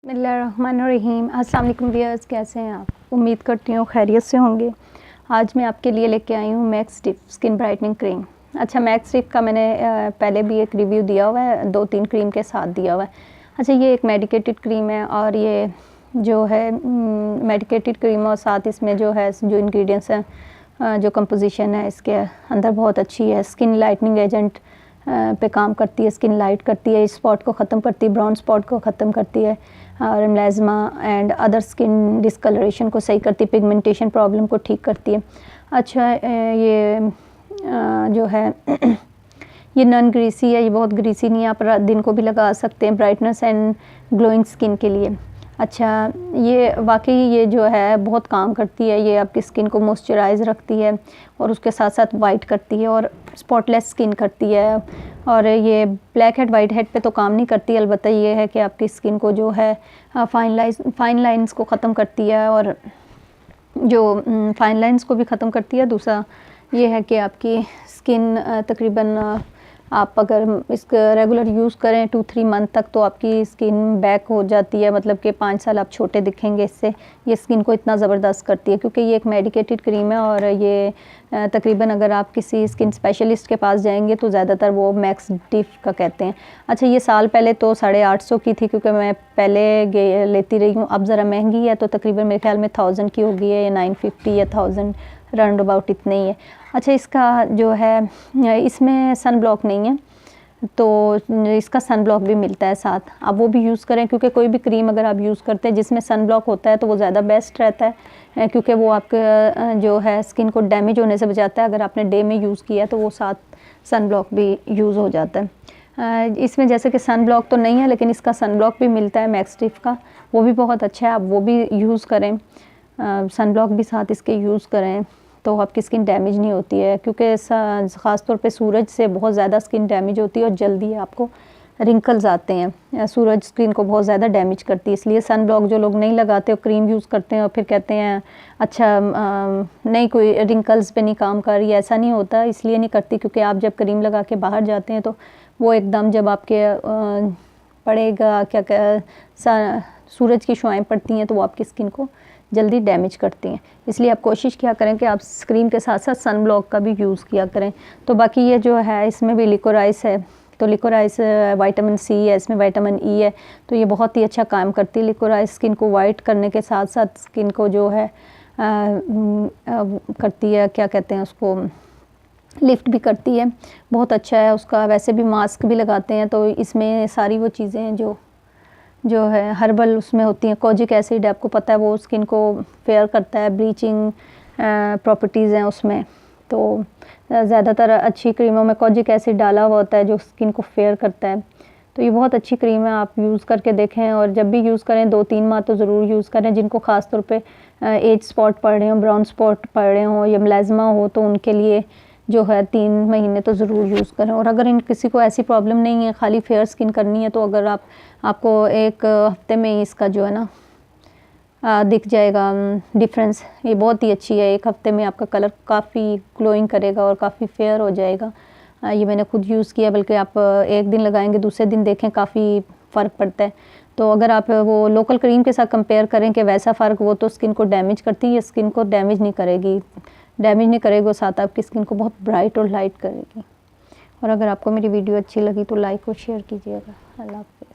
बिस्मिल्लाहिर्रहमानिर्रहीम। अस्सलाम वालेकुम व्यूअर्स, कैसे हैं आप? उम्मीद करती हूँ खैरियत से होंगे। आज मैं आपके लिए लेके आई हूँ Max Dip skin brightening cream. अच्छा, मैक्स डिप का मैंने पहले भी एक रिव्यू दिया हुआ है, 2-3 क्रीम के साथ दिया हुआ है। अच्छा, ये एक मेडिकेटेड क्रीम है और ये जो है मेडिकेटेड क्रीम और साथ इसमें जो है जो इंग्रेडिएंट्स हैं, जो कंपोजिशन है इसके अंदर बहुत अच्छी है। स्किन लाइटनिंग एजेंट पे काम करती है, स्किन लाइट करती है, स्पॉट को ख़त्म करती है, ब्राउन स्पॉट को ख़त्म करती है और melasma and other skin discolouration को सही करती है, पिगमेंटेशन प्रॉब्लम को ठीक करती है। अच्छा, ये जो है ये नॉन ग्रीसी है, ये बहुत ग्रीसी नहीं है, आप दिन को भी लगा सकते हैं ब्राइटनेस एंड ग्लोइंग स्किन के लिए। अच्छा, ये वाकई ये जो है बहुत काम करती है, ये आपकी स्किन को मॉइस्चराइज रखती है और उसके साथ साथ वाइट करती है और स्पॉटलेस स्किन करती है। और ये ब्लैक हेड वाइट हेड पे तो काम नहीं करती, अलबत्ता ये है कि आपकी स्किन को जो है फाइन लाइंस को ख़त्म करती है और जो फाइन लाइंस को भी ख़त्म करती है। दूसरा ये है कि आपकी स्किन तकरीबन आप अगर इसका रेगुलर यूज़ करें 2-3 मंथ तक तो आपकी स्किन बैक हो जाती है, मतलब कि 5 साल आप छोटे दिखेंगे इससे। ये स्किन को इतना ज़बरदस्त करती है क्योंकि ये एक मेडिकेटेड क्रीम है और ये तकरीबन अगर आप किसी स्किन स्पेशलिस्ट के पास जाएंगे तो ज़्यादातर वो मैक्स डिप का कहते हैं। अच्छा, ये साल पहले तो 850 की थी क्योंकि मैं पहले लेती रही हूँ, अब ज़रा महंगी है तो तकरीबन मेरे ख्याल में 1000 की हो गई है या 950 या 1000 राउंड अबाउट इतने ही है। अच्छा, इसका जो है इसमें सन ब्लॉक नहीं है तो इसका सन ब्लॉक भी मिलता है साथ, आप वो भी यूज़ करें क्योंकि कोई भी क्रीम अगर आप यूज़ करते हैं जिसमें सन ब्लॉक होता है तो वो ज़्यादा बेस्ट रहता है क्योंकि वो आपके जो है स्किन को डैमेज होने से बचाता है। अगर आपने डे में यूज़ किया है तो वो साथ सन ब्लॉक भी यूज़ हो जाता है। इसमें जैसे कि सन ब्लॉक तो नहीं है लेकिन इसका सन ब्लॉक भी मिलता है मैक्स डिप का, वो भी बहुत अच्छा है, आप वो भी यूज़ करें, सन ब्लॉक भी साथ इसके यूज़ करें तो आपकी स्किन डैमेज नहीं होती है क्योंकि ख़ास तौर पे सूरज से बहुत ज़्यादा स्किन डैमेज होती है और जल्दी आपको रिंकल्स आते हैं। सूरज स्किन को बहुत ज़्यादा डैमेज करती है, इसलिए सन ब्लॉक जो लोग नहीं लगाते और क्रीम यूज़ करते हैं और फिर कहते हैं अच्छा नहीं कोई रिंकल्स पे नहीं काम कर रही है, ऐसा नहीं होता, इसलिए नहीं करती क्योंकि आप जब क्रीम लगा के बाहर जाते हैं तो वो एकदम जब आपके पड़ेगा सूरज की शुआएँ पड़ती हैं तो वो आपकी स्किन को जल्दी डैमेज करती हैं। इसलिए आप कोशिश किया करें कि आप क्रीम के साथ साथ सन ब्लॉक का भी यूज़ किया करें। तो बाकी ये जो है इसमें भी लिकोराइस है, तो लिकोराइस विटामिन सी है, इसमें विटामिन ई है, तो ये बहुत ही अच्छा काम करती है। लिकोराइस स्किन को वाइट करने के साथ साथ स्किन को जो है करती है, क्या कहते हैं उसको, लिफ्ट भी करती है, बहुत अच्छा है उसका। वैसे भी मास्क भी लगाते हैं तो इसमें सारी वो चीज़ें हैं जो है हर्बल उसमें होती हैं। कोजिक एसिड आपको पता है वो स्किन को फेयर करता है, ब्लीचिंग प्रॉपर्टीज़ हैं उसमें, तो ज़्यादातर अच्छी क्रीमों में कोजिक एसिड डाला हुआ होता है जो स्किन को फेयर करता है। तो ये बहुत अच्छी क्रीम है, आप यूज़ करके देखें और जब भी यूज़ करें 2-3 माह तो ज़रूर यूज़ करें। जिनको ख़ास तौर पे एज स्पॉट पड़ रहे हों, ब्राउन स्पॉट पड़ रहे हों या मेलास्मा हो तो उनके लिए जो है 3 महीने तो ज़रूर यूज़ करें। और अगर किसी को ऐसी प्रॉब्लम नहीं है, खाली फेयर स्किन करनी है, तो अगर आपको 1 हफ्ते में ही इसका जो है ना दिख जाएगा डिफरेंस। ये बहुत ही अच्छी है, 1 हफ्ते में आपका कलर काफ़ी ग्लोइंग करेगा और काफ़ी फेयर हो जाएगा। ये मैंने खुद यूज़ किया, बल्कि आप 1 दिन लगाएंगे दूसरे दिन देखें काफ़ी फ़र्क पड़ता है। तो अगर आप वो लोकल क्रीम के साथ कंपेयर करें कि वैसा फ़र्क, वो तो स्किन को डैमेज करती है, स्किन को डैमेज नहीं करेगी, साथ आपकी स्किन को बहुत ब्राइट और लाइट करेगी। और अगर आपको मेरी वीडियो अच्छी लगी तो लाइक और शेयर कीजिएगा। अल्लाह हाफ़िज़।